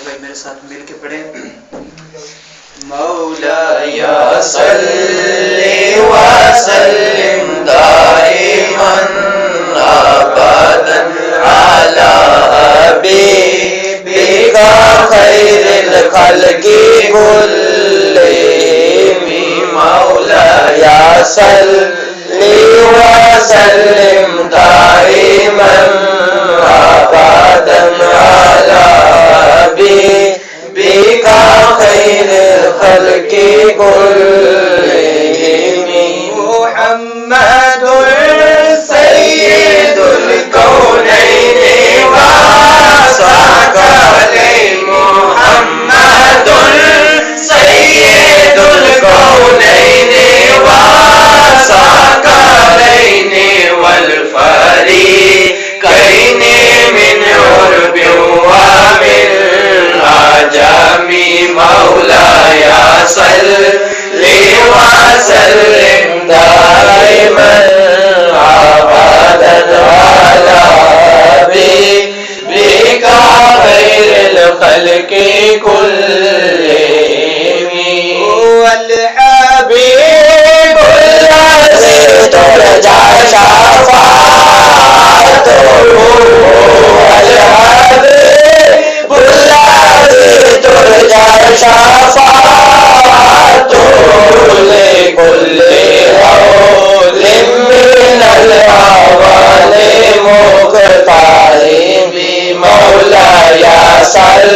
بھائی میرے ساتھ مل کے پڑھیں. مولاي صل وسلم دائما ابدا على حبيبك خير الخلق كلهم. مولاي صل وسلم دائما ابدا على حبيبك خير الخلق كلهم. محمد سيد الكونين وثقلين. محمد سيد الكونين وثقلين والفريقين من عرب ومن عجم. مولاي صل وسلم دائما ابدا على حبيبك خير الخلق كلهم. والحبيب الذي ترجى شفاعته. والحبيب الذي ترجى شفاعته لكل هول من الأهوال مقتحم. مولاي صل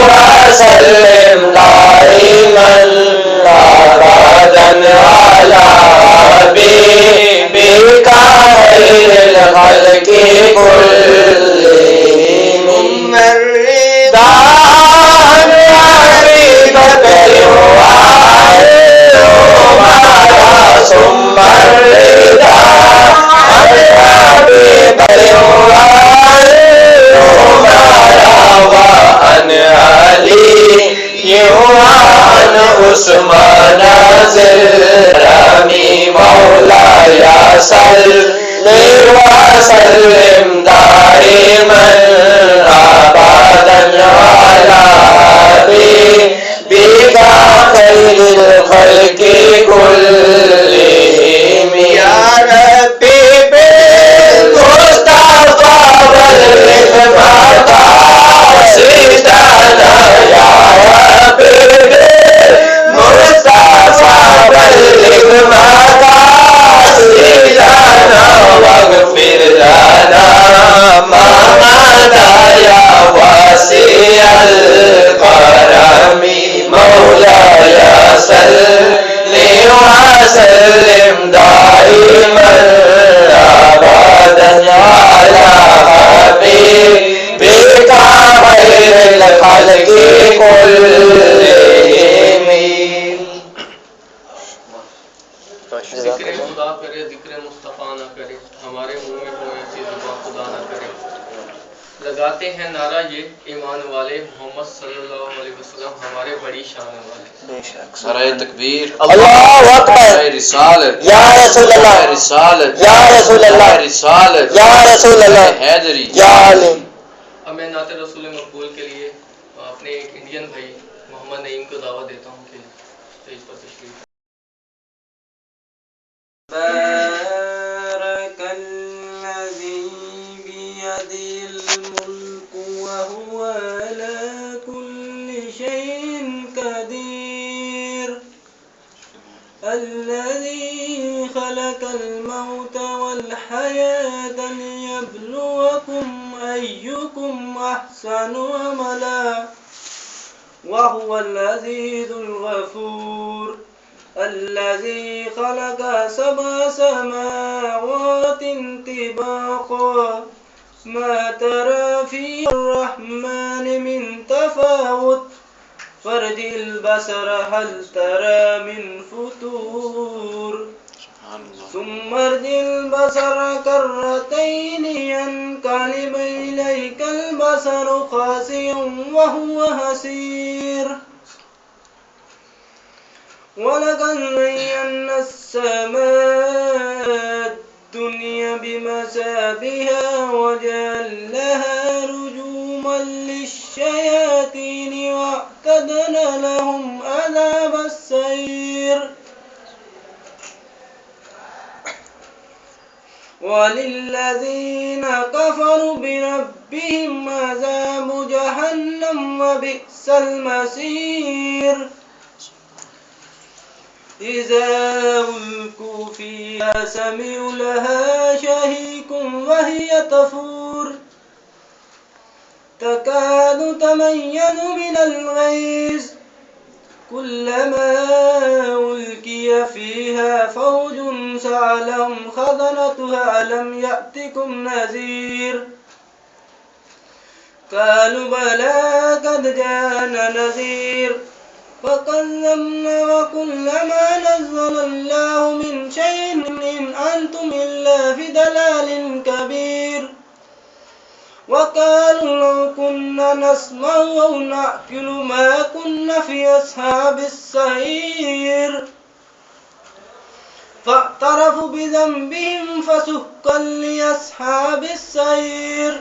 وسلم دائما ابدا على حبيبك خير الخلق كلهم. الرضا عن حبيبك ثم الرضا عن حبيبك وعن علي وعن عثمان ذي الكرم. مولاي صل وسلم دائما ابدا على حبيبك خير الخلق كلهم. يا ربي بالمصطفى بلغ مقاصدنا. يا ربي بالمصطفى بلغ مقاصدنا واغفر لنا ما مضى يا واسع الكرم. مولاي صل وسلم دائما ابدا على حبيبك خير الخلق كلهم. ذکر خدا کرے ذکر مصطفیٰ نہ کرے. ہمارے منہ میں کوئی ایسی زبان خدا نہ کرے. لگاتے ہیں نعرہ یہ ایمان والے محمد صلی اللہ علیہ وسلم ہمارے بڑی شان والے. نعرہ تکبیر. اللہ اکبر. رسالت یا رسول اللہ. رسالت یا رسول اللہ. رسالت یا رسول اللہ. حیدری. یا علی. اب میں نعت رسول مقبول کے لیے اپنے ایک انڈین بھائی محمد نعیم کو دعوت دیتا ہوں کہ اسٹیج پر تشریف. بارك الذي بيده الملك وهو على كل شيء قدير. الذي خلق الموت والحياة ليبلوكم أيكم أحسن عملا وهو العزيز الغفور. الذي خلق 7 سماوات طباقا ما ترى في الرحمن من تفاوت فارجع البصر هل ترى من فطور. ثم ارجع البصر كرتين ينقلب إليك البصر خاسئا وهو حسير. ولقد زينا السماء الدنيا بمثابها وجعلناها رجوما للشياطين لهم عذاب السعير وللذين كفروا بربهم عذاب جهنم وبئس المصير إذا ألقوا فيها سمعوا لها شهيقا وهي تفور تكاد تميز من الغيظ كلما ألقي فيها فوج سألهم خزنتها ألم يأتكم نذير قالوا بلى قد جاءنا نذير فكذبنا وكلما نزل الله من شيء إن أنتم إلا في ضلال كبير وقالوا لو كنا نسمع أو نعقل ما كنا في أصحاب السعير فاعترفوا بذنبهم فسحقا لأصحاب السعير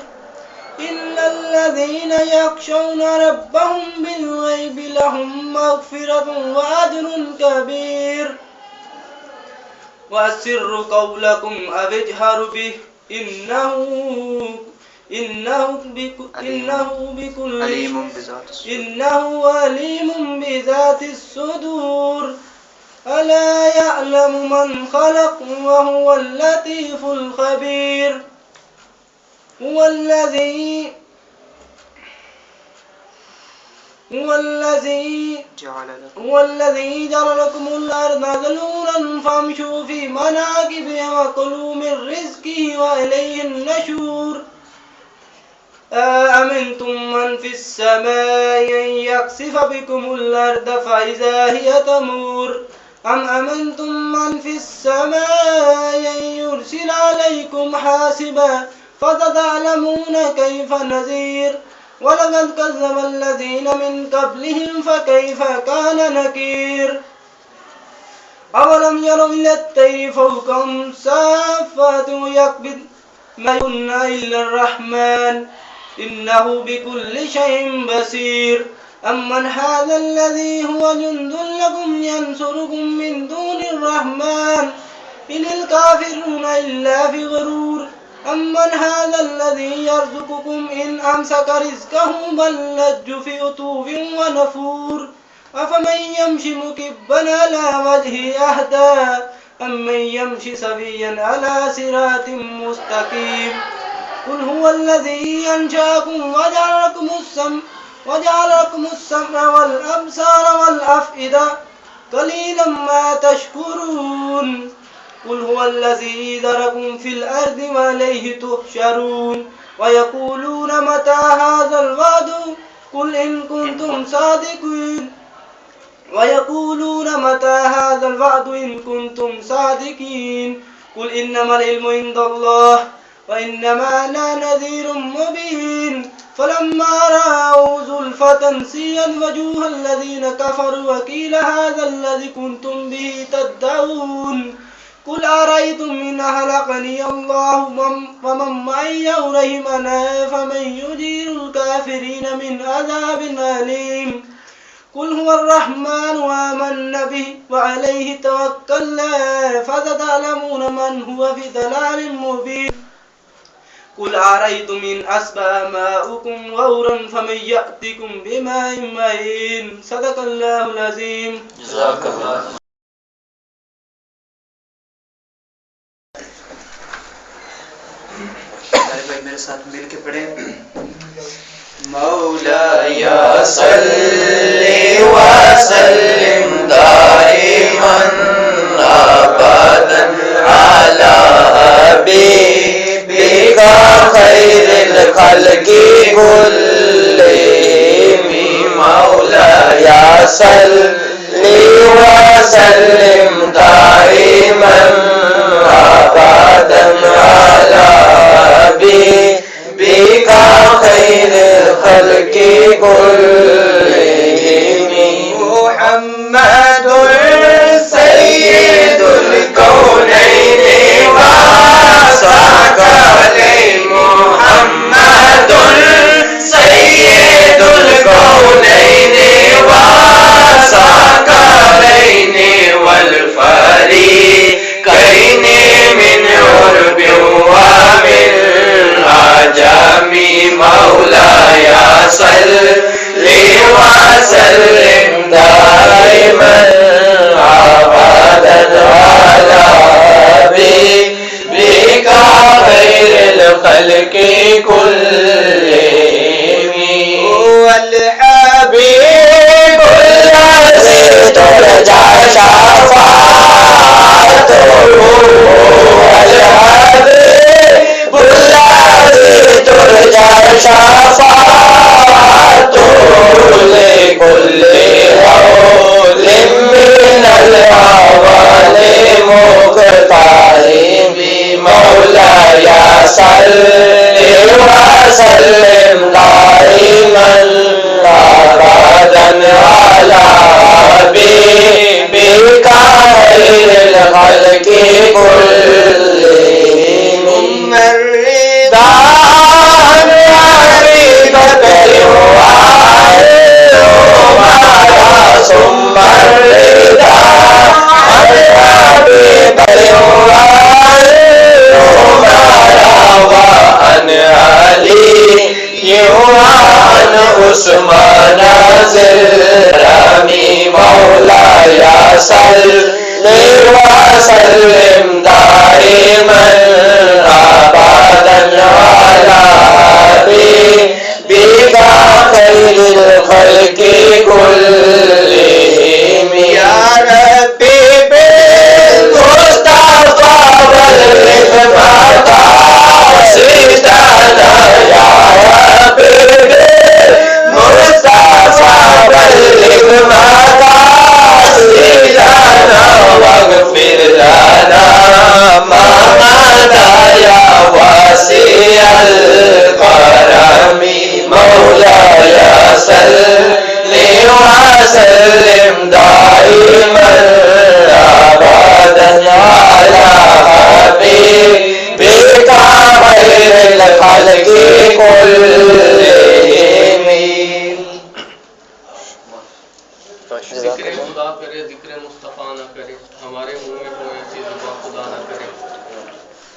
إلا الذين يخشون ربهم بالغيب لهم مغفرة وأجر كبير وأسروا قولكم أو اجهروا به إنه عليم بذات الصدور ألا يعلم من خلق وهو اللطيف الخبير هو الذي جعل لكم الأرض ذلولا فامشوا في مناكبها وكلوا من رزقه وإليه النشور أأمنتم من في السماء أن يخسف بكم الأرض فإذا هي تمور أم أمنتم من في السماء أن يرسل عليكم حاسبا فستعلمون كيف نذير ولقد كذب الذين من قبلهم فكيف كان نكير أولم يروا إلى الطير فوقهم صافات يقبضن ما يكن إلا الرحمن إنه بكل شيء بصير أمن هذا الذي هو جند لكم ينصركم من دون الرحمن إن الكافرون إلا في غرور أمن هذا الذي يرزقكم إن أمسك رزقه بل لجوا في عتو ونفور أفمن يمشي مكبا على وجهه أهدى أمن يمشي سويا على صراط مستقيم قل هو الذي أنشأكم وجعل لكم السمع والأبصار والأفئدة قليلا ما تشكرون قل هو الذي ذركم في الأرض وإليه تحشرون ويقولون متى هذا الوعد قل إن كنتم صادقين ويقولون متى هذا الوعد إن كنتم صادقين قل إنما العلم عند الله وإنما أنا نذير مبين فلما رأوا زلفة سيئت وجوه الذين كفروا وقيل هذا الذي كنتم به تدعون قل أرأيتم إن أهلكني الله ومن معي أو رحمنا فمن يجير الكافرين من عذاب أليم قل هو الرحمن وآمنا به وعليه توكلنا فستعلمون من هو في ضلال مبين قل أرأيتم إن أصبح ماؤكم غورا فمن يأتكم بماء معين صدق الله العظيم. جزاک اللہ. بھائی میرے ساتھ مل کے پڑھیں. مولاي صل وسلم دائما أبدا على حبيبك خير الخلق كلهم. مولاي صل وسلم دائما أبدا على حبيبك خير الخلق كلهم. محمد سيد الكونين وثقلين. محمد سيد الكونين وثقلين. الخلق كلهم هو الحبيب الذي ترجى شفاعته هو الحبيب الذي ترجى شفاعته لكل هول من الهوى مقتحم مولاي صل وسلم دائما ابدا على حبيبك خير الخلق كلهم ثم الرضا عن حبيبك ثم الرضا عن حبيبك وعن علي وعن عثمان زرامي مولاي صل وسلم دائما ابدا على حبيبك خير الخلق كلهم يا ربي بالمصطفى بلغ مقاصدنا يا ربي بالمصطفى بلغ مقاصدنا واغفر لنا ما مضى يا واسع الكرم مولاي صل وسلم دائما ابدا على حبيبك خير الخلق كلهم ذکر خدا کرے ذکر مصطفیٰ نہ کرے ہمارے منہ میں کوئی ایسی زبان خدا نہ کرے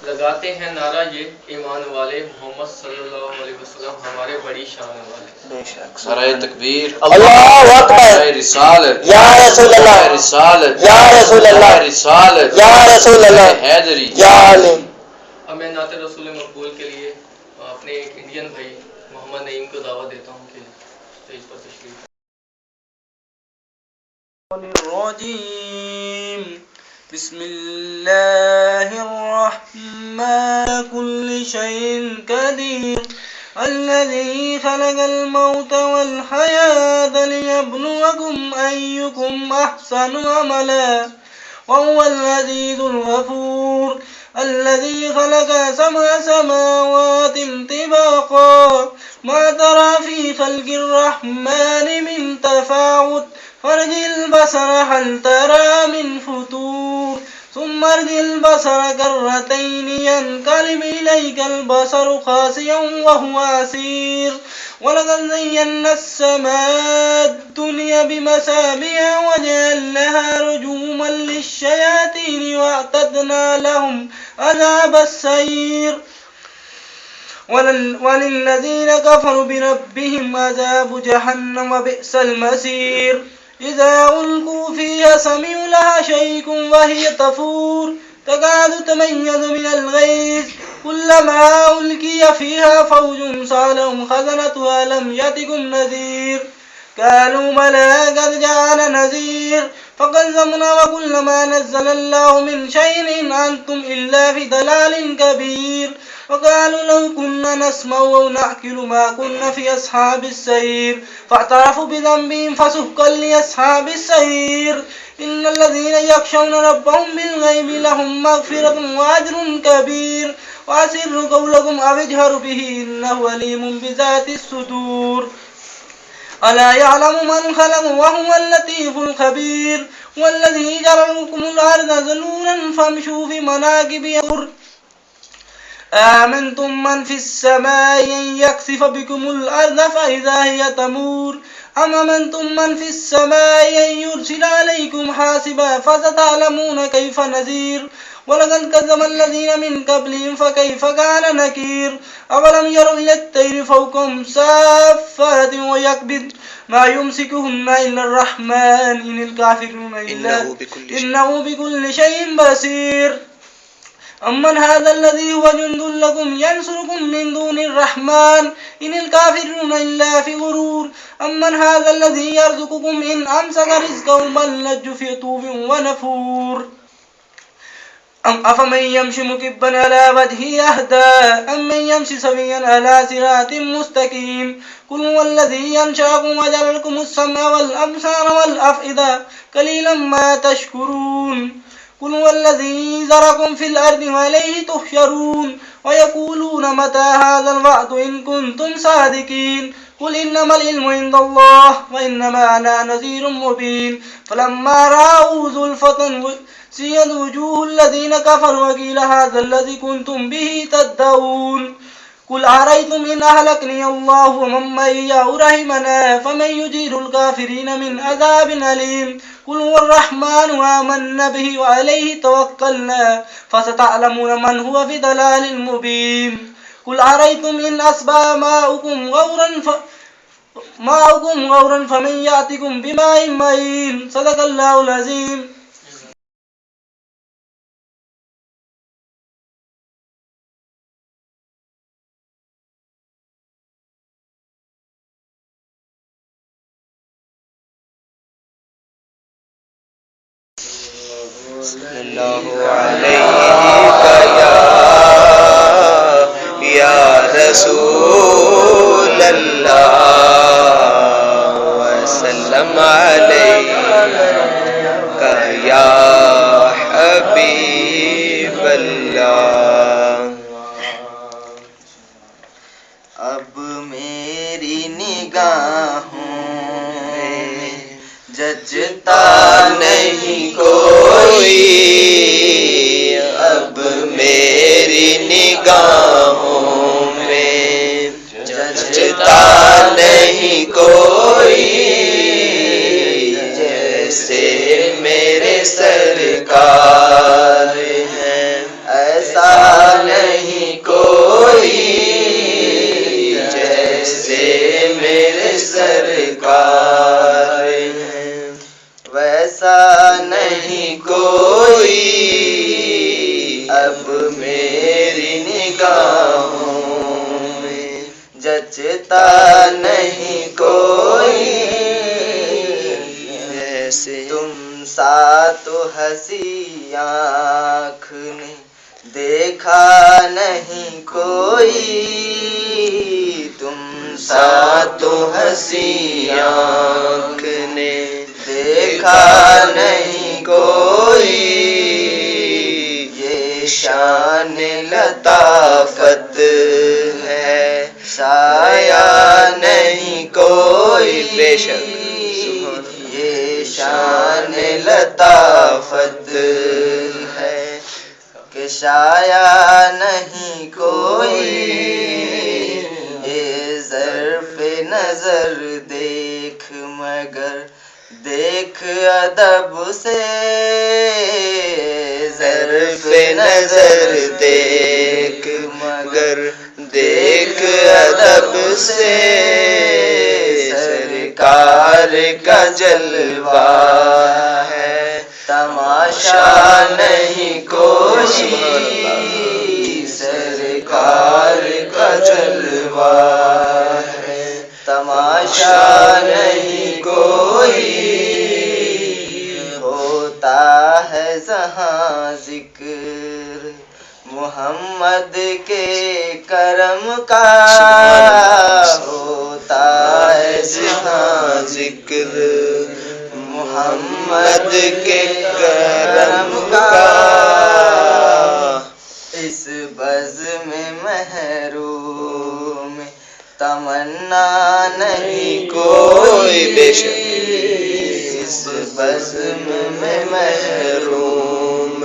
لگاتے ہیں نعرہ یہ ایمان والے محمد صلی اللہ علیہ وسلم ہمارے بڑی شان والے نعرہ تکبیر اللہ اکبر رسالت یا رسول اللہ رسالت یا رسول اللہ رسالت یا رسول اللہ حیدری یا عالم. اب میں نعت رسول مقبول کے لیے اپنے ایک انڈین بھائی محمد نعیم کو دعوت دیتا ہوں کہ اسٹیج پر تشریف الرجيم بسم الله الرحمن كل شيء قدير الذي خلق الموت والحياة ليبلوكم أيكم أحسن عملا وهو العزيز الغفور الذي خلق سبع سماوات طباقا ما ترى في خلق الرحمن من تفاوت فارجع البصر هل ترى من فطور ثم ارجع البصر كرتين ينقلب إليك البصر خاسئا وهو حسير ولقد زينا السماء الدنيا بمصابيح وجعلناها رجوما للشياطين واعتدنا لهم عذاب السعير وللذين كفروا بربهم عذاب جهنم وبئس المصير إذا ألقوا فيها سمعوا لها شيئا وهي تفور تكاد تميز من الغيظ كلما ألقي فيها فوج سألهم خزنتها ألم يأتكم نذير قالوا بلى قد جاءنا نذير فكذبنا وقلنا ما نزل الله من شيء إن أنتم إلا في ضلال كبير وقالوا لو كنا نسمع أو نعقل ما كنا في أصحاب السعير فاعترفوا بذنبهم فسحقا لأصحاب السعير إن الذين يخشون ربهم بالغيب لهم مغفرة وأجر كبير وأسروا قولكم أو اجهروا به إنه عليم بذات الصدور ألا يعلم من خلق وهو اللطيف الخبير والذي جعل لكم الأرض ذلولا فامشوا في مناكبها آمنتم من في السماء أن يخسف بكم الأرض فإذا هي تمور أم أمنتم من في السماء أن يرسل عليكم حاسبا فستعلمون كيف نذير ولقد كذب الذين من قبلهم فكيف كان نكير أولم يروا إلى الطير فوقهم صافات ويقبض ما يمسكهن إلا الرحمن إن الكافرون إلا إنه بكل شيء بصير أمن هذا الذي هو جند لكم ينصركم من دون الرحمن إن الكافرون إلا في غرور أمن هذا الذي يرزقكم إن أمسك رزقه بل لجوا في طوب ونفور أفمن يمشي مكبا على وجهه أهدى أمن يمشي سويا على صراط مستقيم قل هو الذي ينشأكم وجعل لكم السمع والأبصار والأفئدة قليلا ما تشكرون قل هو الذي ذرأكم في الأرض وإليه تحشرون ويقولون متى هذا الوعد إن كنتم صادقين قل إنما العلم عند الله وإنما أنا نذير مبين فلما رأوا زلفة سيئت وجوه الذين كفروا وقيل هذا الذي كنتم به تدعون قل أرأيتم إن أهلكني الله ومن معي أو رحمنا فمن يجير الكافرين من عذاب أليم قل هو الرحمن آمنا به وعليه توكلنا فستعلمون من هو في ضلال مبين قل أرأيتم إن أصبح ماؤكم غورا فمن يأتكم بماء معين صدق الله العظيم. صلی اللہ علیہ یا رسول اللہ وسلم علیک یا حبیب اللہ. اب میری نگاہوں میں جچتا نہیں کوئی، اب میری نگاہوں میں جچتا نہیں کوئی، جیسے میرے سرکار ہیں ایسا نہیں کوئی، جیسے میرے سرکار ویسا نہیں کوئی. اب میری نگاہوں میں جچتا نہیں کوئی، ایسے تم سا تو ہنسی آنکھ نے دیکھا نہیں کوئی، تم سا تو ہنسی آنکھ نے دیکھا نہیں کوئی. یہ شان لطافت ہے سایہ نہیں کوئی، بے شک یہ شان لطافت ہے کہ سایہ نہیں کوئی. یہ ظرف نظر دیکھ مگر دیکھ ادب سے، ظرف نظر دیکھ مگر دیکھ ادب سے، سرکار کا جلوہ ہے تماشا نہیں کوئی، سرکار کا جلوہ ہے تماشا نہیں کوئی. ہوتا ہے جہاں ذکر محمد کے کرم کا، ہوتا ہے جہاں ذکر محمد کے کرم کا. اس بزم محروم تمنا نہیں کوئی، بے شک اس بزم میں محروم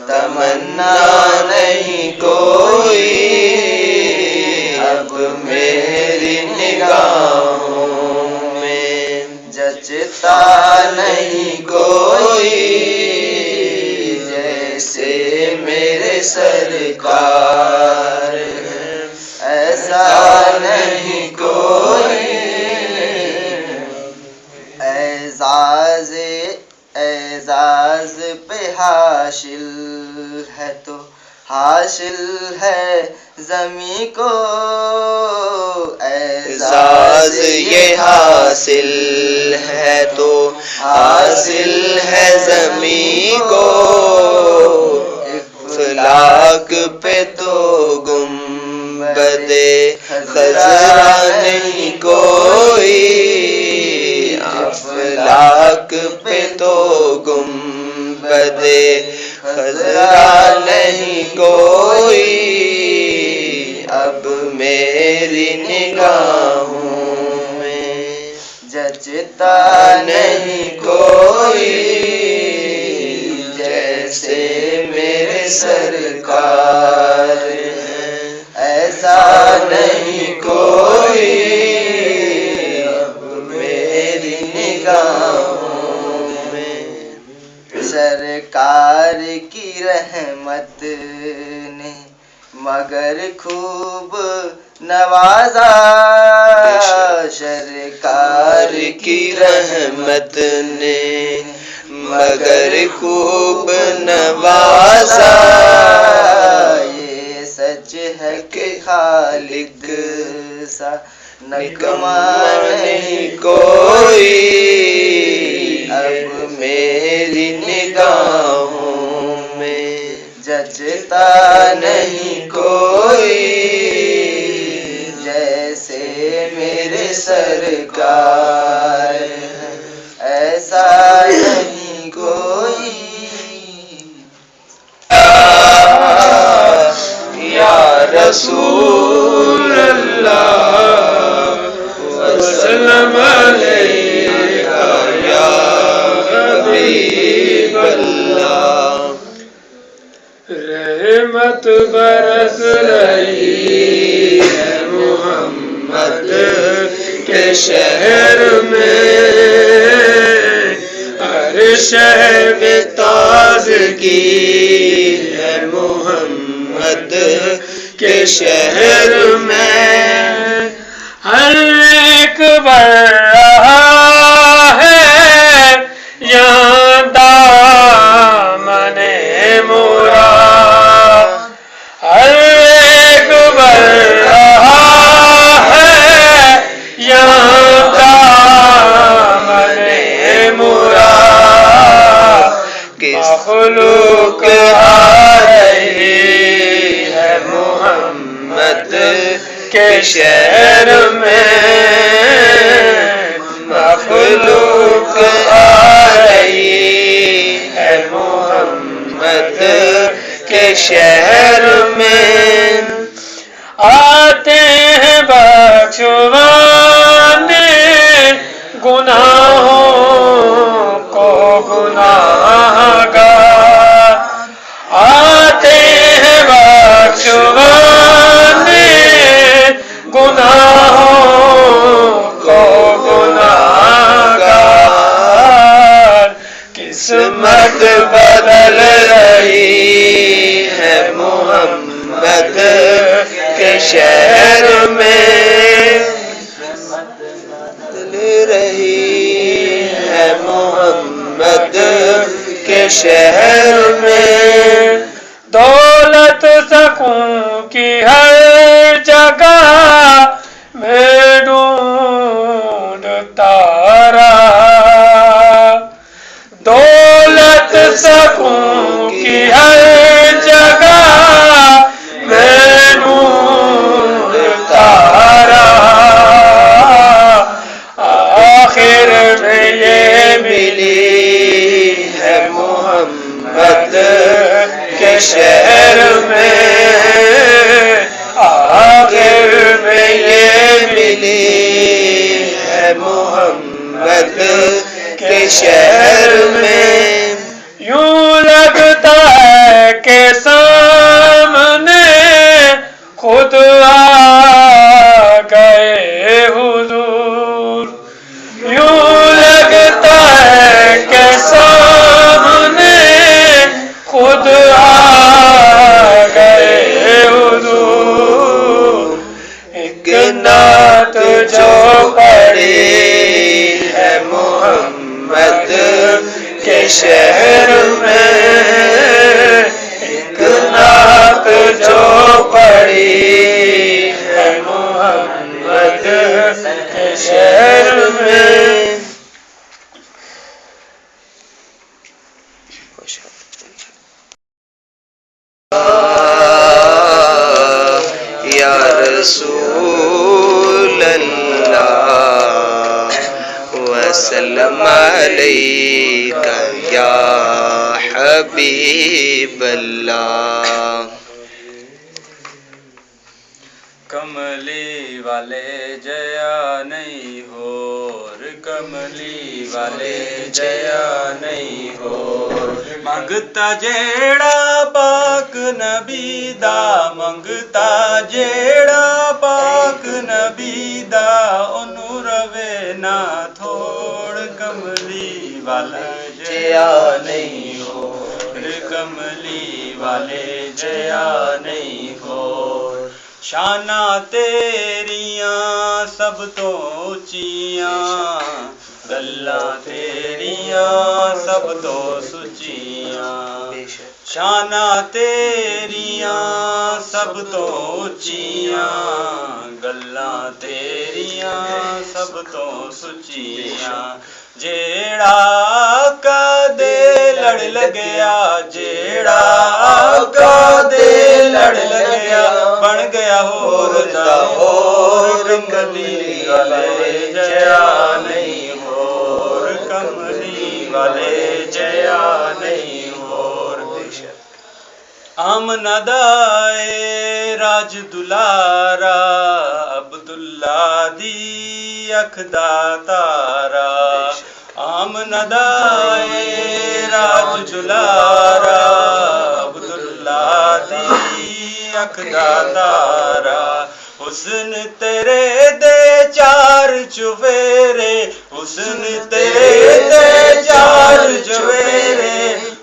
تمنا نہیں کوئی. اب میری نگاہوں میں جچتا نہیں کوئی، جیسے میرے سرکار ایسا نہیں کوئی. اعزاز پہ حاصل ہے تو حاصل ہے زمیں کو اعزاز یہ حاصل ہے تو حاصل ہے زمیں کو افلاک پہ تو گنبد خضرا نہیں کوئی افلاک پہ تو گنبد خضرا نہیں کوئی اب میری نگاہوں میں جچتا نہیں کوئی جیسے میرے سرکار ہیں ایسا نہیں کوئی اب میری نگاہوں میں سرکار کی رحمت نے مگر خوب نوازا سرکار کی رحمت نے مگر خوب نوازا یہ سچ ہے کہ خالق سا نکما نہیں کوئی اب میری نگاہوں میں جچتا نہیں کوئی جیسے میرے سرکار ہیں ایسا نہیں کوئی یا رسول اللہ وسلم علیکہ یا حبیب اللہ رحمت برس رہی ہے محمد کے شہر میں ہر شہر میں تازگی ہے محمد کے شہر میں ہر ایک بڑھ رہا ہے یہاں دامن مراد ہر ایک بڑھ رہا ہے یہاں دامن مراد مخلوق آ رہی ہے محمد کے شہر میں مخلوق آ رہی ہے محمد کے شہر میں آتے ہیں بخشوانے گناہوں کو گناہگار آتے ہیں بخشوانے گناہوں کو گناہگار قسمت بدل رہی ہے محمد کے شہر میں بدل رہی ہے محمد کے شہر میں دولت سکون کی ہر جگہ میں ڈھونڈتا رہا دولت سکون کی ہر جگہ میں ڈھونڈتا رہا آخر میں یہ ملی ہے محمد کے شہر میں آخر میں یہ ملی ہے محمد کے شہر میں یوں لگتا ہے کہ سامنے خود آ گئے حضور یوں لگتا ہے کہ سامنے خود آ گئے حضور ایک نعت جو پڑی ہے محمد کے شہر میں ایک نعت جو پڑی ہے محمد کے شہر میں. یا رسول اللہ وسلم علیک یا حبیب اللہ. کملی والے جیا نہیں ہور، کملی والے جیا نہیں ہور. منگتا جیڑا پاک نبی دا، منگتا جیڑا پاک نبی دا، انہوں روے نہ تھوڑ. کملی والے جیا نہیں ہور، کملی والے جیا نہیں ہور. شاناں تیریاں سب تو اچیاں، گلاں تیریاں سب تو سچیاں. شاناں تیریاں سب تو اچیاں، گلاں تیریاں سب تو سچیاں. جیڑا آقا دے لڑ لگیا، جیڑا آقا دے لڑ لگیا، بن گیا ہور دا ہور. کملی والے جیا نہیں ہور، کملی والے جیا نہیں ہور. آمنہ دائے راج دلارا، عبداللہ دی اکھ دا تارا. آمنہ دائے راج دلارا، عبداللہ دی اکھ دا تارا. حسن تیرے دے چار چویرے، حسن تیرے دے چار چویرے،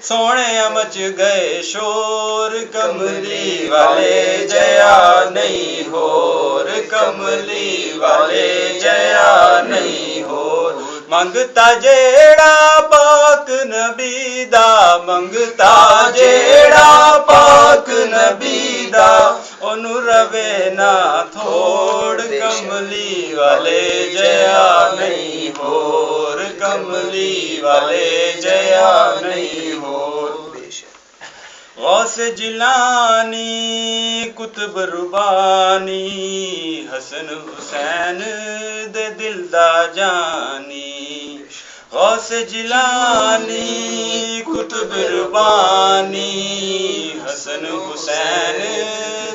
سونے مچ گئے شور. کملی والے جیا نہیں ہور، کملی والے جیا نہیں ہور. منگتا جیڑا پاک نبی دا، منگتا جیڑا پاک نبی دا، انہوں روے نہ تھوڑ. کملی والے جیا نہیں ہور، کملی والے جیا نہیں ہور. غوث جیلانی قطب ربانی، حسن حسین دے دل دا جانی. غوث جیلانی قطب ربانی، حسن حسین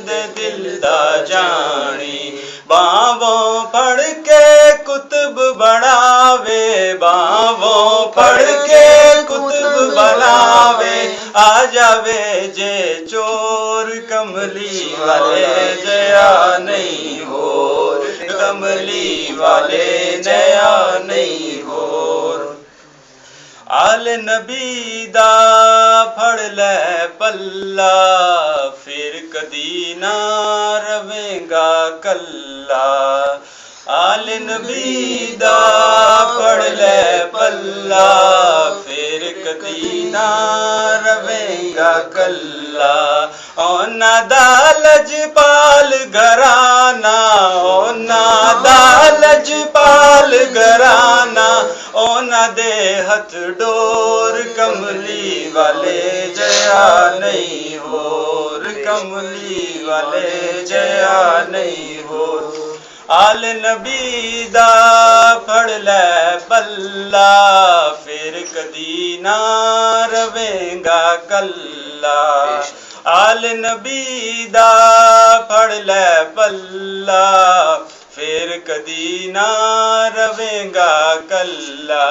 دے دل دا جانی. باہوں پڑھ کے کتب بڑھاوے، باہوں پڑھ کے کتب بناوے، آ جاوے جے چور. کملی والے جیا نہیں ہور، کملی والے جیا نہیں ہور. آل نبی دا پھڑ لے پلہ، پھر کدی نہ رویں گا کلا. آل نبی دا پڑھ لے پلہ، پھر کدی نہ رویں گا کلا. اونا دا لجپال گھرانا، اونا دا لجپال گھرانا، اونا دے ہتھ ڈور. کملی والے جیا نہیں ہور، کملی والے جیا نہیں ہور. آل نبی دا پھڑ لے پلہ، پھر کدی نہ رویں گا کلا. آل نبی دا پھڑ لے پلہ، پھر کدی نہ رویں گا کلا.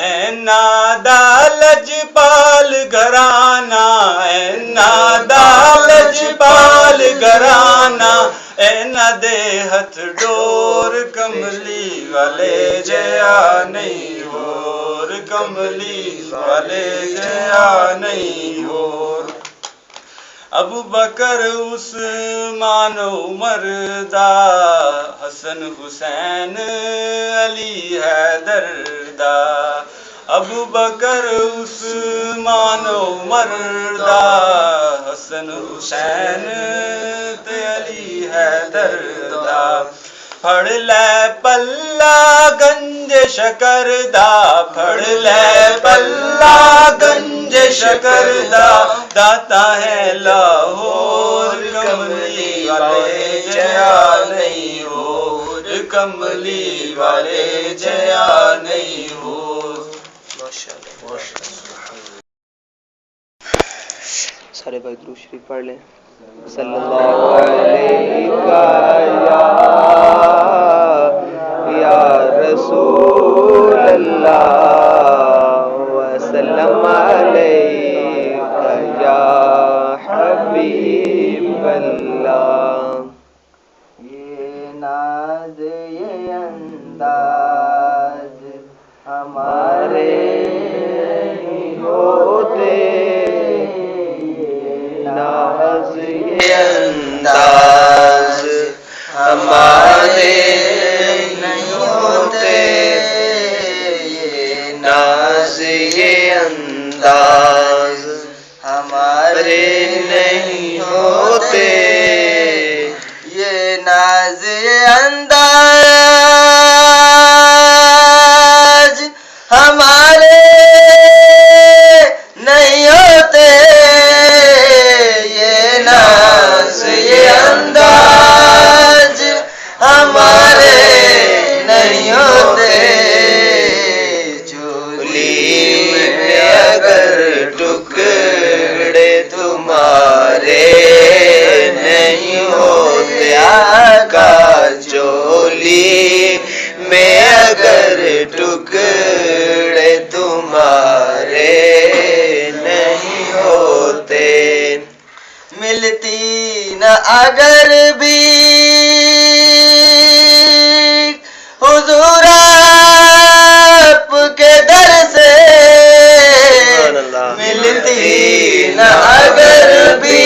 اینا دا لجپال گھرانا، اینا دا لجپال گھرانا، اینا دے ہتھ ڈور. کملی والے جیا نہیں ہور، کملی والے جیا نہیں ہور. ابو بکر عثمان عمر دا، حسن حسین علی حیدر دا. ابو بکر عثمان عمر دا حسن حسین تے علی حیدر دا پھڑ لے پلہ گنج شکر دا پھڑ لے پلہ گنج شکر دا داتا ہے لاہور کملی والے جیا نہیں ہو کملی والے جیا نہیں ہو سارے بھائی درود شریف پڑھ لیں صلی اللہ علیہ یا رسول اللہ وسلم علیکہ یا حبیب اللہ یہ ناز یہ انداز ہمارے نہیں ہوتے ناز یہ انداز ہمارے نہیں ہوتے یہ ناز یہ انداز ہمارے نہیں ہوتے یہ ناز یہ انداز ہمارے نہیں ہوتے یہ ناز یہ انداز ہمارے نہیں ہوتے جھولی میں اگر ٹکڑے تمہارے نہیں ہوتے آقا جھولی میں اگر ٹکڑے تمہارے نہیں ہوتے ملتی نہ اگر بھی حضور آپ کے در سے ملتی نہ اگر بھی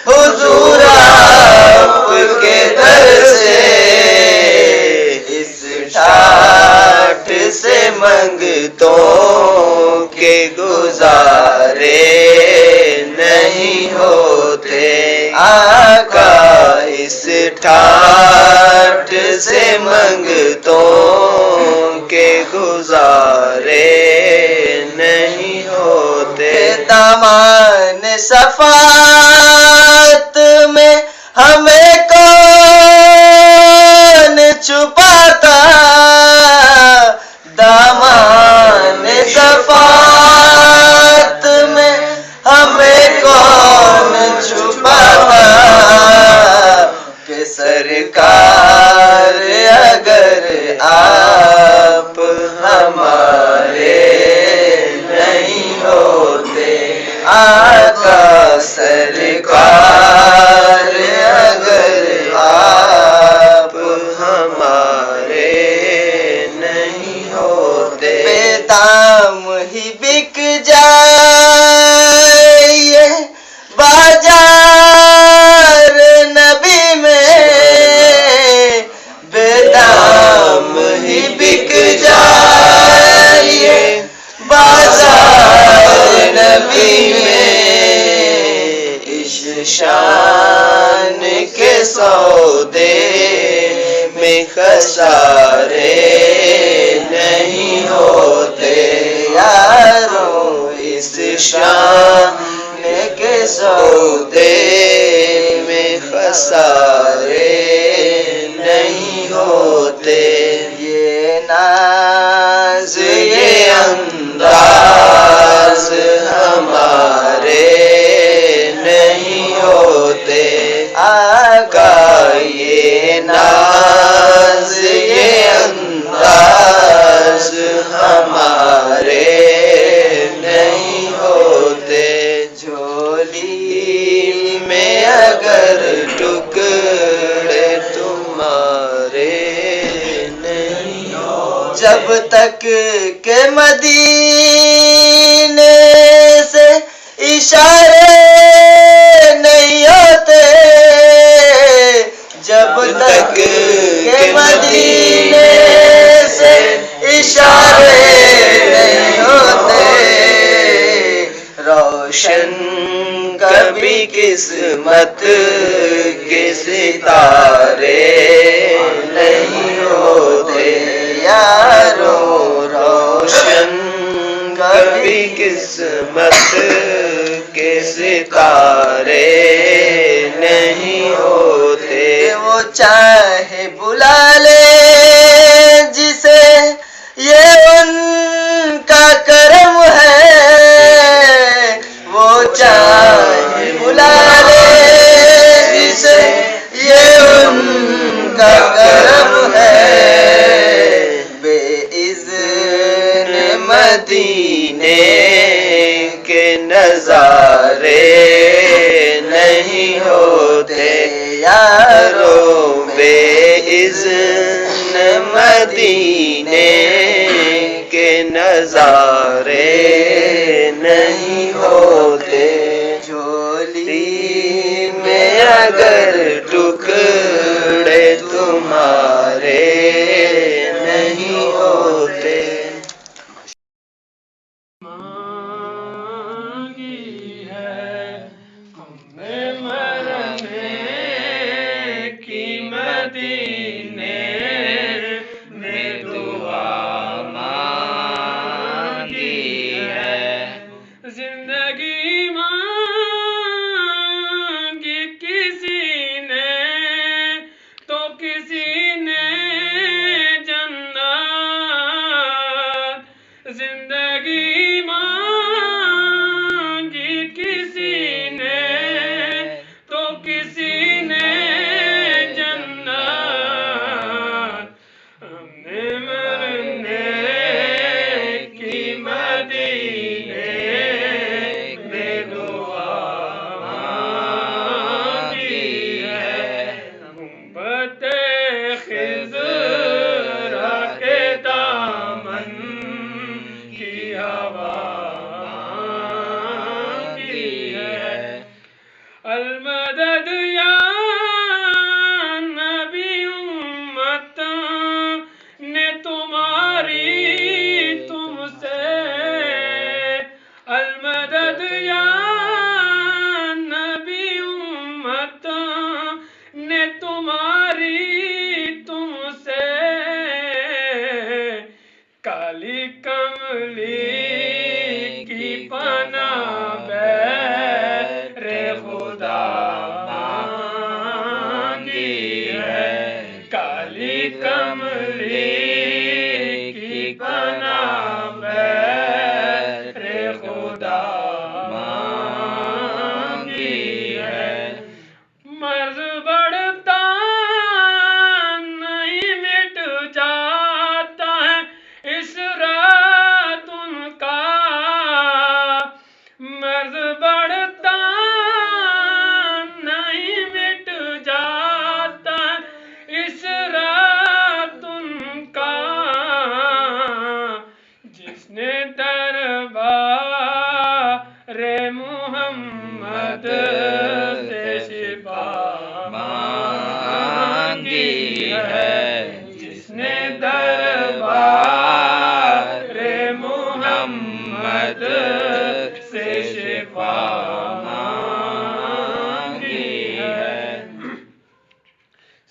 حضور آپ کے در سے اس ٹھاٹ سے منگتوں کے گزارے نہیں ہوتے آقا اس ٹھاٹ سے منگتوں کے گزارے نہیں ہوتے دامان صفات میں ہمیں کون چھپاتا دامان صفات میں ہمیں کون چھپاتا کہ سرکار اگر آپ ہمارے نہیں ہوتے آقا سرکار اگر آپ ہمارے نہیں ہوتے بے دام ہی بک جائے بازار نبی میں بے دام ہی بک جائے بازار نبی میں اس شان کے سودے میں خسارے نہیں ہوتے یاروں اس شان کے سودے میں خسارے نہیں ہوتے یہ ناز یہ انداز ہمارے نہیں ہوتے آقا یہ ناز یہ انداز ہمارے نہیں ہوتے جھولی میں اگر ٹکڑے تمہارے نہیں ہوتے جب تک کہ مدینے سے اشارے نہیں ہوتے جب تک کہ مدینے سے اشارے روشن کبھی قسمت کے ستارے نہیں ہوتے یارو روشن کبھی قسمت کے ستارے نہیں ہوتے وہ چاہے بلا لے جسے یہ ان کا کرم ہے وہ چاہے بلا لے جسے یہ ان کا کرم ہے بے اذن مدینے کے نظارے نہیں ہوتے یارو بے اذن مدینے کے نظارے نہیں ہوتے جھولی میں اگر ٹکڑے تمہارے نہیں ہوتے المدد یا نبی امت نے تمہاری تم سے المدد یا نبی امت نے تمہاری تم سے کالی کملی کی پناہ کملی کی پناہ بہر خدا مانگی ہے مرض بڑھتا نہیں مٹ جاتا ہے اس رات ان کا مرض بڑھتا نہیں مٹ جاتا اس رات جس نے دربار محمد سے شفا مانگی ہے جس نے دربار محمد سے شفا مانگی ہے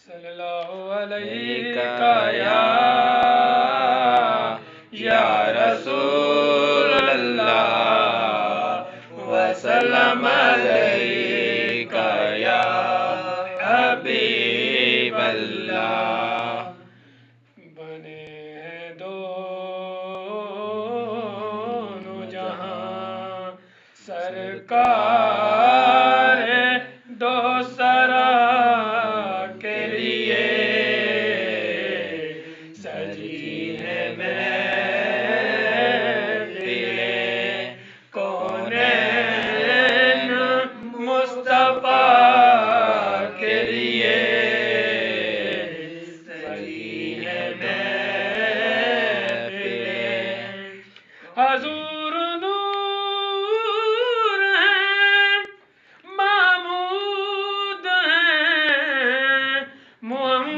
صلی اللہ علیہ یا رسول اللہ وسلم علیکہ یا حبیب اللہ بنے ہیں دونوں جہاں سرکار دو سرا کے لیے سجی ہے کونین مصطفیٰ کے لیے سجی ہے حضور نور ہے محمود ہے محمد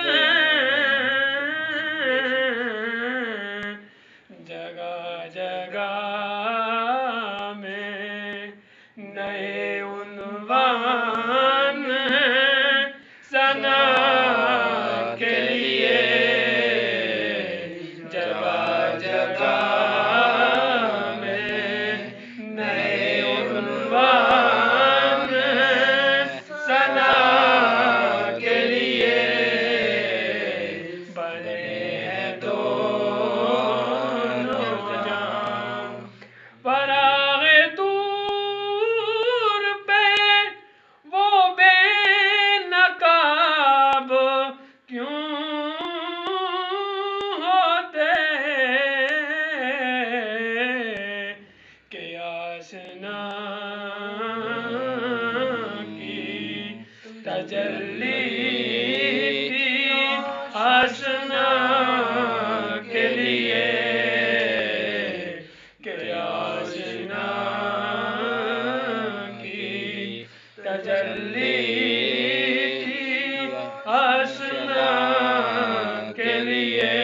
ہے جگہ جگہ سنا کے لیے جگہ جگہ میں نئے عنوان سنا کے لیے بنے ہیں دونوں جہاں فراغ دور پہ وہ بے نقاب کیوں ہوتے کہ آشنا کی تجلی تھی آشنا کے لیے کہ آشنا کی تجلی تھی آشنا کے لیے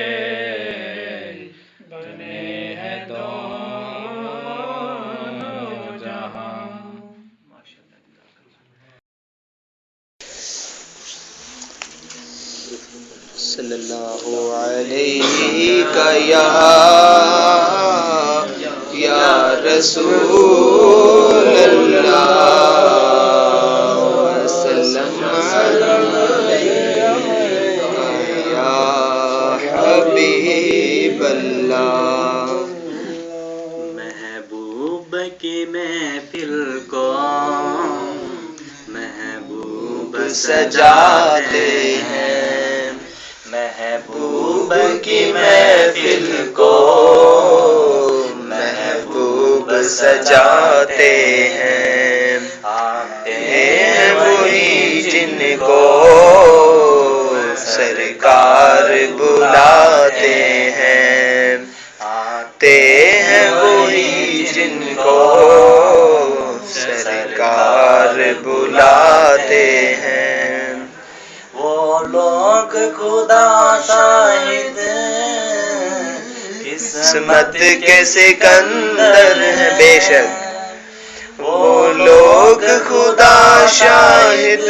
بنے ہیں دونوں جہاں. صلی اللہ علیہ یا رسول اللہ وسلم یا حبیب اللہ. محبوب کی محفل کو محبوب سجاتے ہیں، محبوب کی محفل کو محبوب سجاتے ہیں. آتے ہیں وہی جن کو سرکار بلاتے ہیں، آتے ہیں وہی جن کو سرکار بلاتے ہیں. وہ لوگ خدا شاہد قسمت کے سکندر ہیں، بے شک وہ لوگ خدا شاہد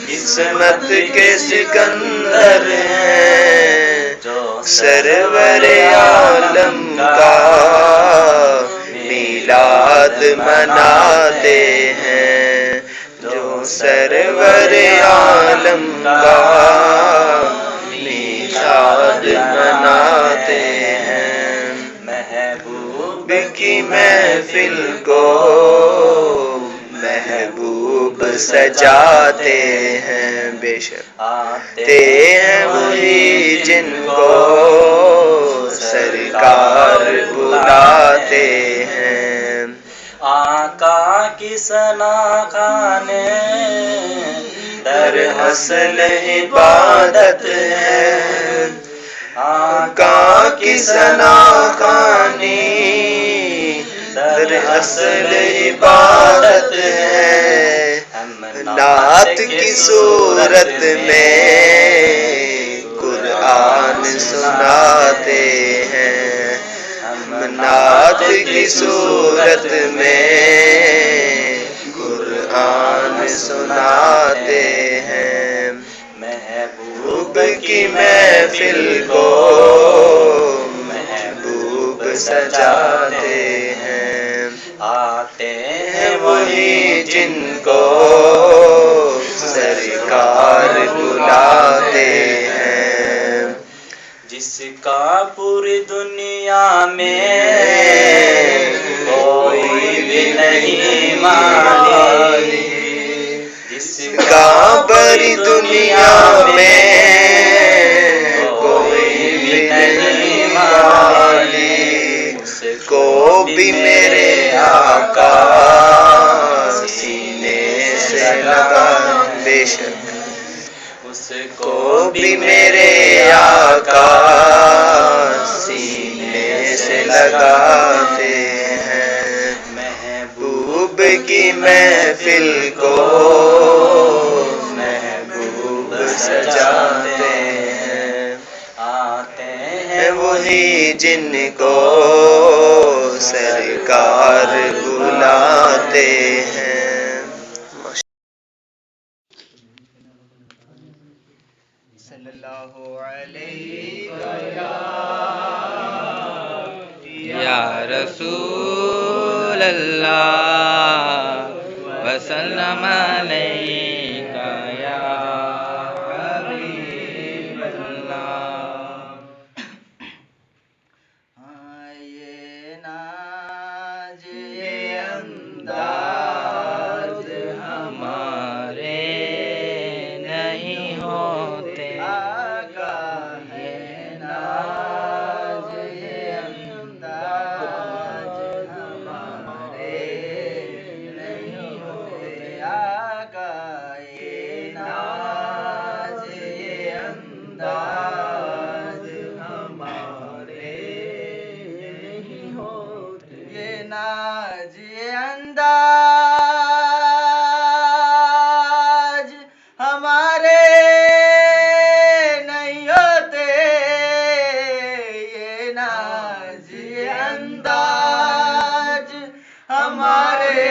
قسمت کے سکندر ہیں، جو سرور عالم کا میلاد مناتے ہیں، جو سرور عالم کا میلاد مناتے ہیں. محبوب کی محفل کو محبوب سجاتے ہیں، بے شک آتے ہیں وہی جن کو سرکار بلاتے ہیں. آقا کی ثنا خانے در اصل عبادت ہے، آقا کی ثنا خانی در اصل عبادت ہے. نعت کی صورت میں قرآن سناتے ہیں، نعت کی صورت میں قرآن سناتے ہیں. محبوب کی محفل کو محبوب سجاتے ہیں، آتے ہیں وہی جن کو سرکار بلاتے ہیں. جس کا پوری دنیا میں کوئی بھی نہیں مانی، جس کا پوری دنیا میں کوئی بھی نہیں مانی، اس کو بھی میرے آقا سینے سے لگا، بے شک اس کو بھی میرے آقا سینے سے لگاتے ہیں. محبوب کی محفل کو محبوب سجاتے ہیں، آتے ہیں وہی جن کو سرکار بلاتے ہیں. صلی اللہ علیہ یا رسول اللہ وسلم علیک یا حبیب اللہ. یہ ناز یہ انداز ہمارے نہیں ہوتے. آقا ہے ناز یہ انداز ہمارے نہیں ہوتے. آقا یہ ناز یہ انداز ہمارے نہیں ہوتے. یہ ناز یہ انداز ہمارے نہیں ہوتے. یہ ناز یہ انداز ہمارے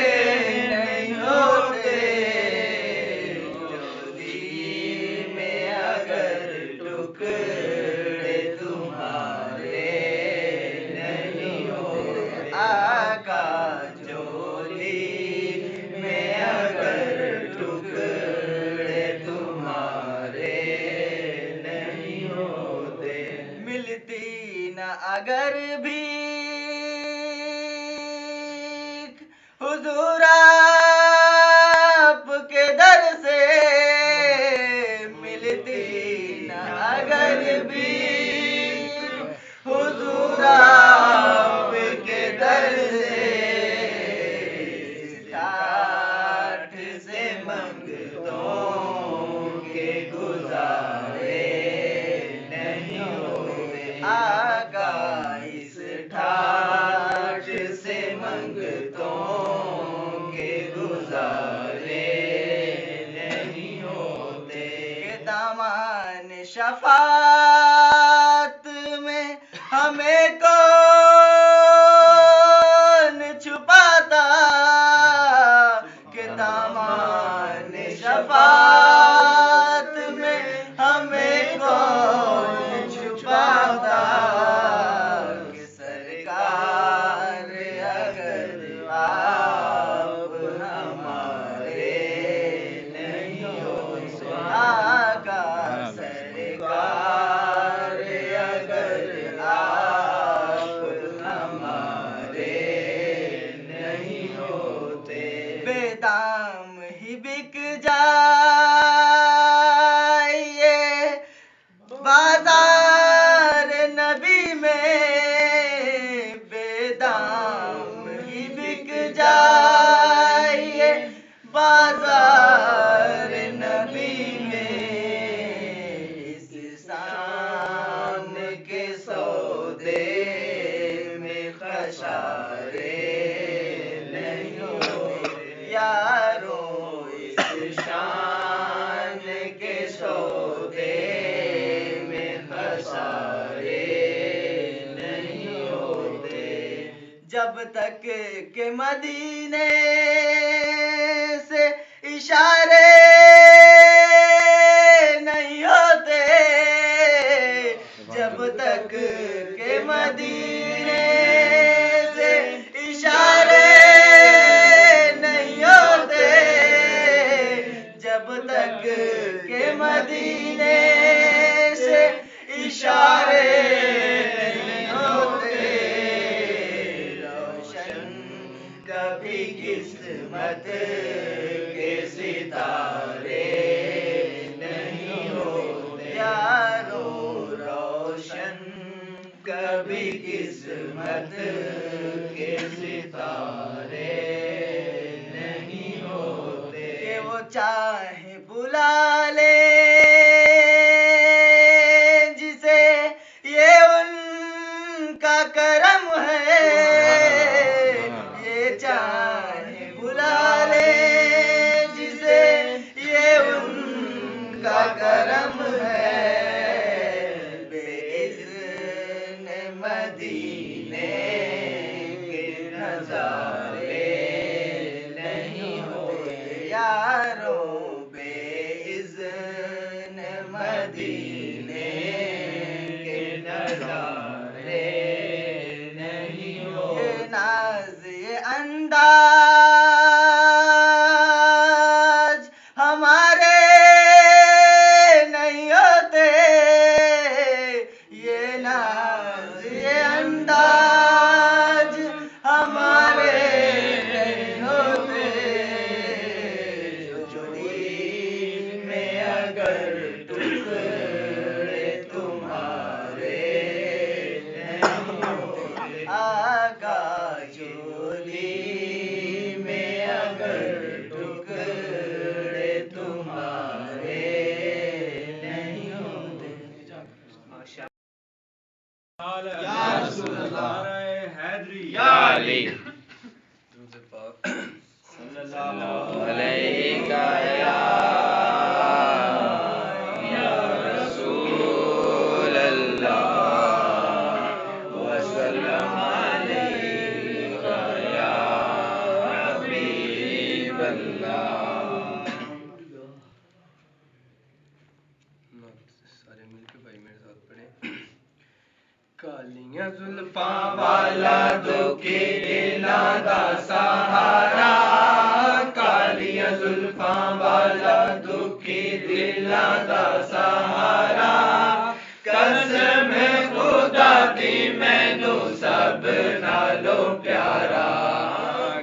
نہیں ہوتے. چولی میں اگر ٹکڑے تمہارے نہیں ہوتے. آقا چولی میں اگر ٹکڑے تمہارے نہیں ہوتے. ملتی نہ اگر بھیک حضور آپ کے در سے. ملتی نہ اگر بھیک حضور آپ کے در سے. ٹاٹھ سے منگتوں کے گزارے نہیں ہوتے. آقا اس ٹھاٹھ سے منگتوں کے گزارے نہیں ہوتے. کہ دامان شفاعت میں ہمیں کون چھپاتا. کہ دامان شفاعت میں ہمیں کون چھپاتا. کہ سرکار اگر آپ ہمارے نہیں ہوتے. آقا سرکار اگر آپ ہمارے نہیں ہوتے. بے دام ہی بک جائیے بازار نبی میں. بے دام ہی بک جائیے بازار نبی میں. اس شان کے سودے میں خشارے نہیں ہوتے. یاروں اس شان کے سودے میں خسارے نہیں ہوتے. جب تک کہ مدینے سے اشارے نہیں ہوتے. جب تک کہ مدینے سے اشارے نہیں ہوتے. جب تک کہ مدینے سے اشارے نہیں ہوتے. روشن کبھی قسمت کے ستارے نہیں ہوتے. یاروں روشن کبھی قسمت کے ستارے نہیں ہوتے. کہ وہ چاہے بلا لے جسے یہ ان کا کرم ہے. یہ چاہے بلا لے جسے یہ ان کا کرم ہے. بے اذن مدینے کے نظارے نہیں ہوتے. یاروں بے اذن مدینے اگر ٹکڑے تمہارے نہیں ہوتے آقا جولی میں اگر ٹکڑے تمہارے نہیں ہوتے یا رسول اللہ حیدری یا علی صلی اللہ علیہ یا رسول اللہ وسلم علیہ یا حبیب اللہ. سارے مل کے بھائی میرے ساتھ پڑھیں. کالیاں زلفاں والا دکھی دلاں دا سہارا کالیاں زلفاں والا دکھی دلاں دا سہارا قسم خدا دی مینوں سب نالوں پیارا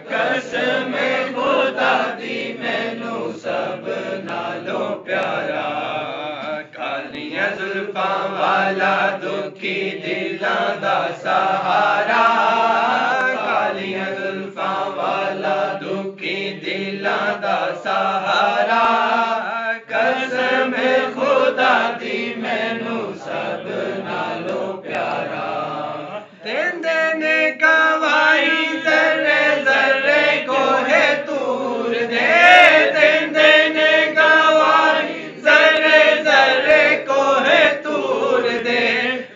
قسم خدا دی مینوں سب نالوں پیارا کالیاں زلفاں والا دکھی دلاں دا سہارا کالیاں زلفاں والا دکھی دلاں دا سہارا قسم خدا دی مینوں سب نالوں پیارا دیندے نے گواہی ذرے ذرے کوہے طور دے دیندے نے گواہی ذرے ذرے کوہے طور دے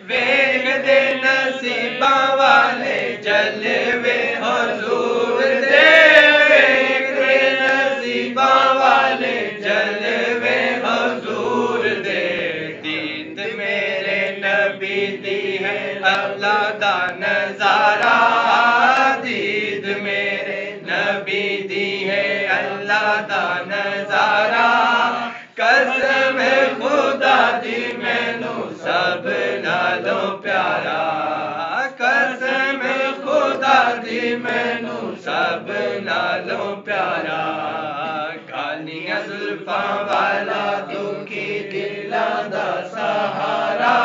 ویکھ دے نصیباں والے جلوے حضور دے ویکھ دے نصیباں والے جلوے حضور دے دید میرے نبی دی ہے اللہ دا نظارہ دید میرے نبی دی ہے اللہ دا نظارہ قسم خدا دی مینوں سب نالوں پیارا قسم خدا دی مینوں سب نالوں پیارا کالیاں زلفاں والا دکھی دلاں دا سہارا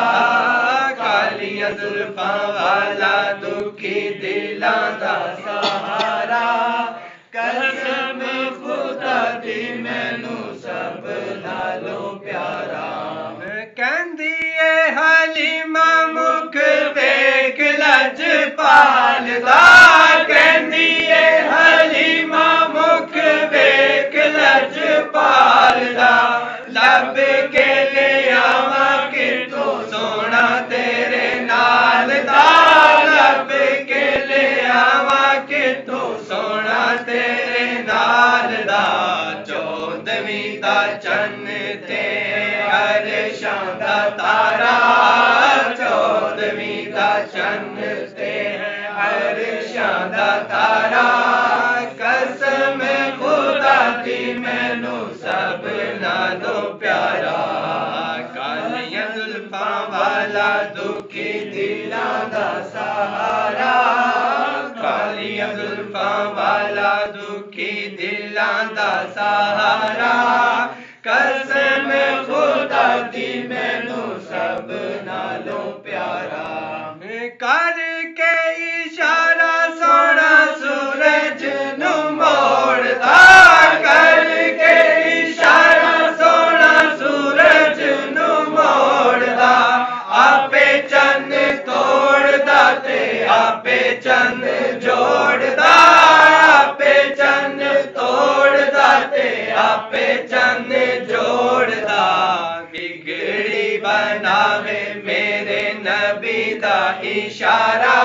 کالیاں زلفاں والا دکھی دلاں دا سہارا قسم خدا دی مینوں سب نالوں پیارا کہندی اے حلیمہ مکھ ویکھ لجپال دا کہندی اے حلیمہ مکھ ویکھ لجپال دا لب کے لے آواں کتوں سونا تیرے نال دا لب کے لے آواں کتوں سونا تیرے نال دا چودھویں دا چن تے عرشاں دا تارا چودھویں دا چن تے عرشاں دا تارا قسم خدا دی مینوں سب نالوں پیارا کالیاں زلفاں والا دکھی دلاں دا سہارا کالیاں زلفاں والا دکھی دلاں دا سہارا قسم خدا دی مینوں سب نالوں پیارا کر کے اشارہ سونا سورج نو موڑدا کر کے اشارہ سونا سورج نو موڑدا آپے چند توڑدا تے آپے چند جوڑدا آپے چند توڑدا تے آپے چند جوڑدا بگڑی بناوے میرے نبی دا اشارہ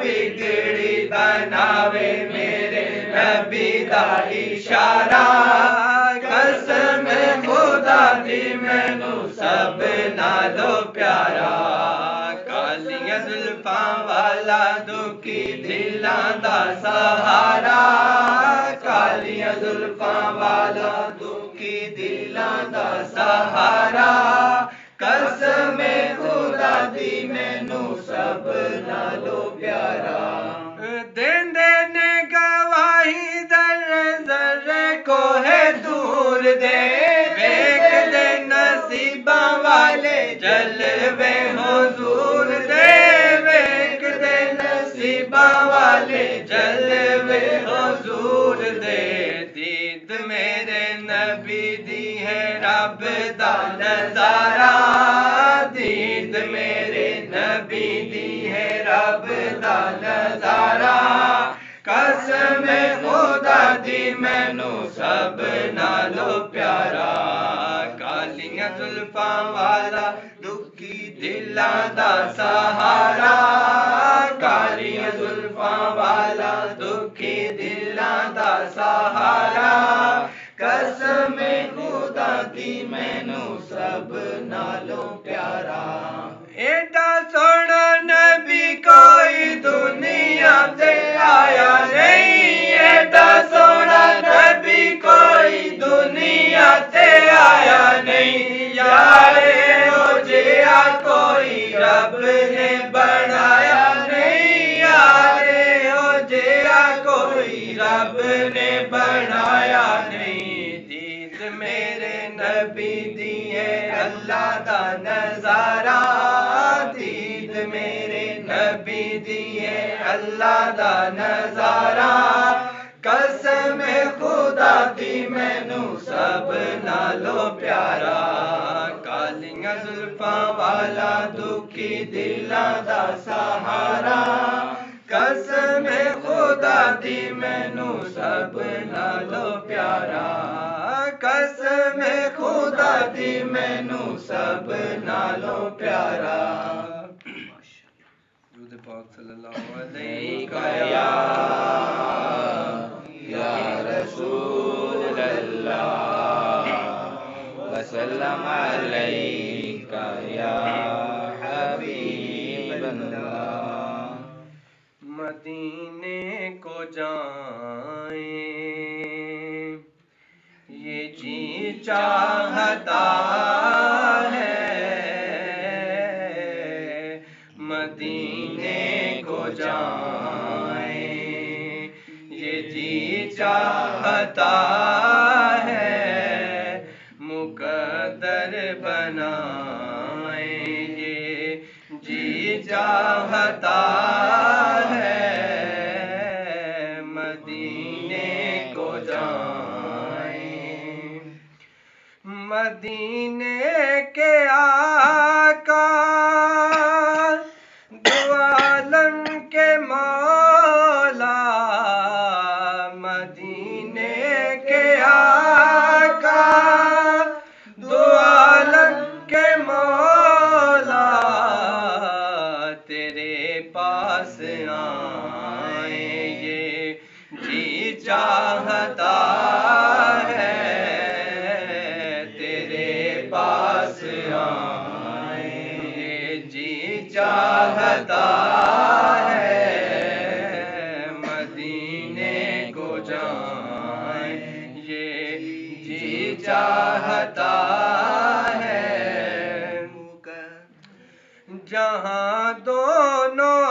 بگڑی بناوے میرے نبی دا اشارہ قسم خدا دی مینوں سب نالوں پیارا کالیاں زلفاں والا دکھی دلاں دا سہارا کالیاں زلفاں والا دکھی دلاں دا سہارا قسم خدا دی مینوں سب نالوں پیارا دیندے نے گواہی ذرے ذرے کوہے طور دے ویکھ دے رب دا نظارہ دید میرے نبی دی ہے رب دا نظارہ قسم خدا دی مینو سب نالو پیارا کالیاں زلفاں والا دکھی دلاں دا سہارا کالیاں زلفاں والا دکھی دلاں دا سہارا قسم خدا دی مینو سب نالو پیارا ایڈا سونا نبی کوئی دنیا تے آیا نہیں ایڈا سونا نبی کوئی دنیا تے آیا نہیں یارے ہو جیا کوئی رب نے بنایا نہیں یارے ہو جیا کوئی رب نے بنایا نہیں دید میرے نبی دی ہے اللہ دا نظارہ دید میرے نبی دی ہے اللہ دا نظارہ قسم خدا دی مینو سب نالو پیارا کالیاں زلفاں والا دکھی دلاں دا سہارا قسم خدا دی مینو سب نالو پیارا قسم خدا دی مینو سب نالو پیارا درود پاک صلی اللہ علیہ یا رسول اللہ وسلم علیک یا حبیب اللہ مدینے کو جائیں یہ جی چاہتا ہے مدینے کو جائیں یہ جی چاہتا ہے مقدر بنائیں یہ جی چاہتا ہے مدینے کو جائیں مدینے کے آقا دو عالم کے مولا مدینے کے آقا دو عالم کے مولا تیرے پاس آئیں یہ جی چاہتا ہے تیرے پاس آئیں یہ جی چاہتا ہے مدینے کو جائیں یہ جی چاہتا ہے جہاں دونوں